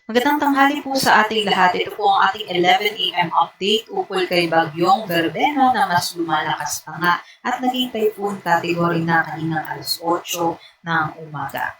Magandang tanghali po sa ating lahat. Ito po ang ating 11 AM update ukol kay Bagyong Verbena na mas lumalakas pa nga at naging typhoon category na kaninang alas 8 ng umaga.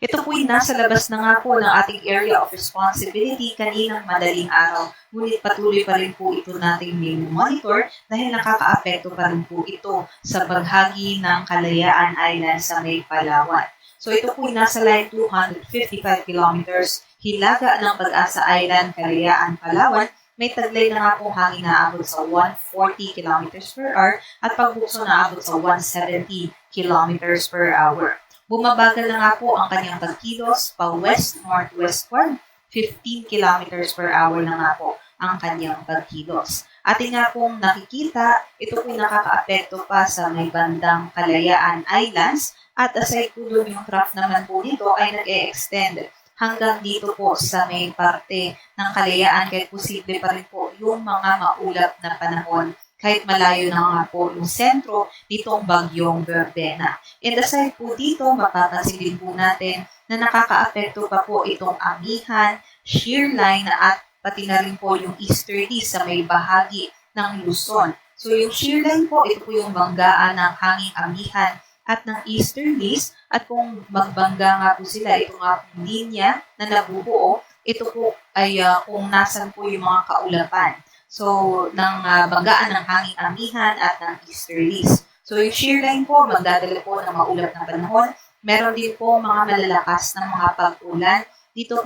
Ito po'y nasa labas na nga po ng ating area of responsibility kaninang madaling araw, ngunit patuloy pa rin po ito nating monitor dahil nakakaapekto pa rin po ito sa baghagi ng Kalayaan Island sa may Palawan. So ito po'y nasa line 255 kilometers, hilaga ng Pag-asa Island, Kalayaan, Palawan. May taglay na nga pong hangin na abot sa 140 kilometers per hour at pagbukso na abot sa 170 kilometers per hour. Bumabagal na nga po ang kanyang pagkilos pa west-northwestward, 15 kilometers per hour na nga po ang kanyang pagkilos. Ating nga pong nakikita, ito po'y nakakaapekto pa sa may bandang Kalayaan Islands at aside po doon yung trough naman po dito ay nag-e-extend hanggang dito po sa may parte ng Kalayaan kahit posible pa rin po yung mga maulap na panahon kahit malayo na nga po yung sentro nitong Bagyong Verbena. And aside po dito, mapapansin din po natin na nakakaapekto pa po itong Amihan, Shear Line at pati na rin po yung easterly sa may bahagi ng Luzon. So yung shear line po, ito po yung banggaan ng hanging Amihan at ng easterlies at kung magbangga nga po sila, ito nga pong linya na nabubuo, ito po ay kung nasan po yung mga kaulapan. So, ng banggaan ng hanging Amihan at ng easterlies. So, yung shear line po, magdadala po ng maulap na panahon. Meron din po mga malalakas na mga pag-ulan dito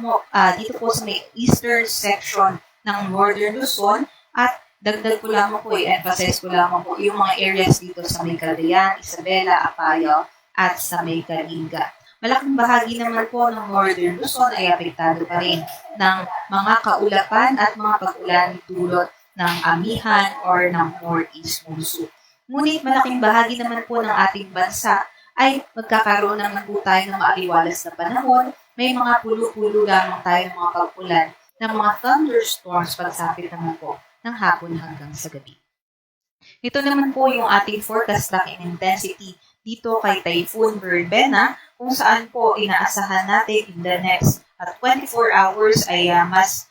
po sa may eastern section ng northern Luzon at dagdag ko lamang po, i-emphasize ko lamang po yung mga areas dito sa may Cagayan, Isabela, Apayao, at sa may Kalinga. Malaking bahagi naman po ng northern Luzon ay apektado pa rin ng mga kaulapan at mga pag-ulan dulot ng Amihan or ng northeast monsoon. Ngunit malaking bahagi naman po ng ating bansa ay magkakaroon naman po tayo ng maaliwalas na panahon. May mga pulo-pulo lamang tayo ng mga pag-ulan ng mga thunderstorms pagsapit naman po ng hapon hanggang sa gabi. Ito naman po yung ating forecast locking intensity dito kay Typhoon Verbena kung saan po inaasahan natin in the next 24 hours ay mas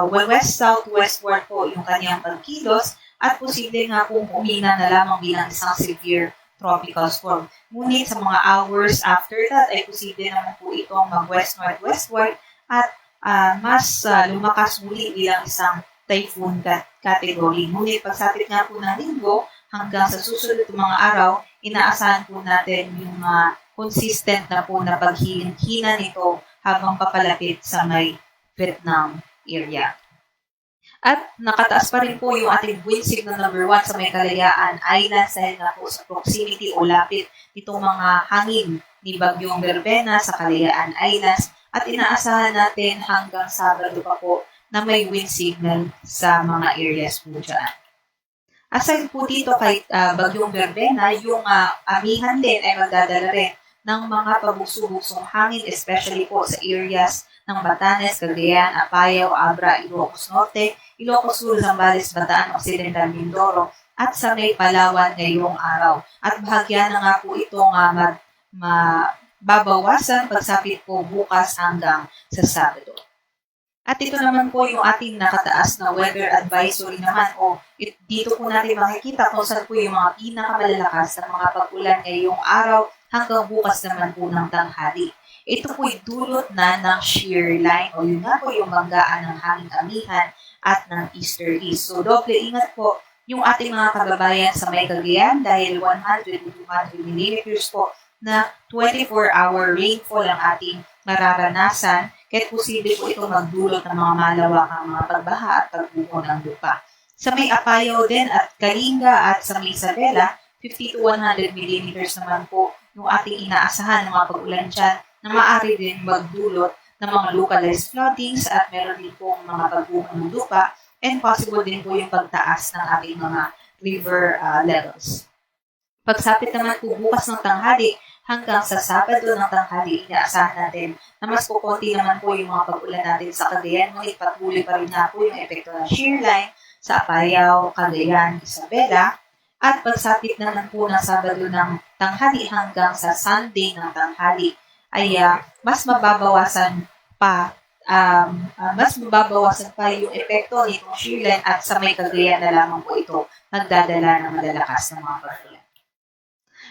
west-southwestward po yung kanyang pagkilos at posible nga pong umina na lamang bilang isang severe tropical storm. Ngunit sa mga hours after that ay posible naman po itong mag-west-northwestward at mas lumakas muli bilang isang typhoon category. Ngunit pagsapit nga po ng linggo hanggang sa susunod mga araw, inaasahan po natin yung consistent na po na paghihina nito habang papalapit sa may Vietnam area. At nakataas pa rin po yung ating wind signal number 1 sa may Kalayaan Islands dahil nga po sa proximity o lapit nitong mga hangin ni Bagyong Verbena sa Kalayaan Islands at inaasahan natin hanggang Sabado pa po na may wind signal sa mga areas po dyan. Aside po dito kay Bagyong Verbena, yung Amihan din ay magdadala rin ng mga pabugso-bugsong hangin, especially po sa areas ng Batanes, Cagayan, Apayao, Abra, Ilocos Norte, Ilocos Sur, Zambales, Bataan, Occidental, Mindoro, at sa may Palawan ngayong araw. At bahagya na nga po itong babawasan pagsapit po bukas hanggang sa Sabado. At ito naman po yung ating nakataas na weather advisory naman dito po natin makikita kung saan po yung mga pinakamalalakas na mga pag-ulan ngayong araw hanggang bukas naman po ng tanghali. Ito po'y dulot na ng shear line o yun nga po yung banggaan ng hanging Amihan at ng easterlies. So doble ingat po yung ating mga kababayan sa may Cagayan dahil 100 to 200 millimeters po na 24-hour rainfall ang ating mararanasan kahit posible po itong magdulot ng mga malawakang mga pagbaha at pagbuho ng lupa. Sa may Apayao din at Kalinga at sa may Isabela, 50 to 100 millimeters naman po yung ating inaasahan ng mga pag-ulan dyan na maaari din magdulot ng mga localized floodings at meron din pong mga pagbuho ng lupa and possible din po yung pagtaas ng ating mga river levels. Pagsapit naman po bukas ng tanghali hanggang sa Sabado ng tanghali, inaasahan natin na mas kukunti naman po yung mga pag-ulan natin sa Cagayan, ngunit patuloy pa rin na po yung epekto ng shear line sa Apayao, Cagayan, Isabela, at pagsapit naman po ng Sabado ng tanghali hanggang sa Sunday ng tanghali ay mas mababawasan pa yung epekto nitong shear line at sa may Cagayan na lamang po ito nagdadala ng malalakas na mga pag-ulan.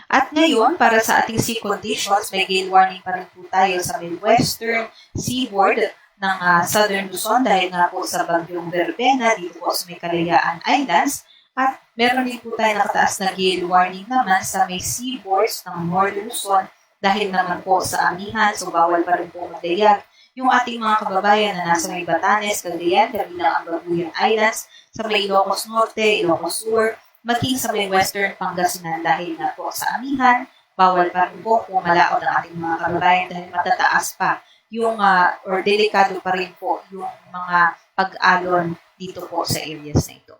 At ngayon, para sa ating sea conditions, may gale warning pa rin po tayo sa Midwestern seaboard ng Southern Luzon dahil nga po sa bagyong Verbena dito po sa may Kalayaan Islands. At meron din po tayo nakataas na gale warning naman sa may seaboards ng Northern Luzon dahil naman po sa amihan, so bawal pa rin po magdayag yung ating mga kababayan na nasa may Batanes, Cagayan, kabilang ang Babuyan Islands, sa may Ilocos Norte, Ilocos Sur, maging sa may Western Pangasinan dahil nga po sa amihan, bawal pa rin po pumalaot ang ating mga kababayan dahil matataas pa yung or delikado pa rin po yung mga pag-alon dito po sa areas na ito.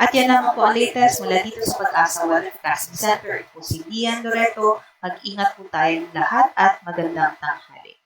At yan naman po ang latest mula dito sa Pag-asa Weather Forecasting Center. Ito po si Dian Loreto. Mag-ingat po tayong lahat at magandang tanghali.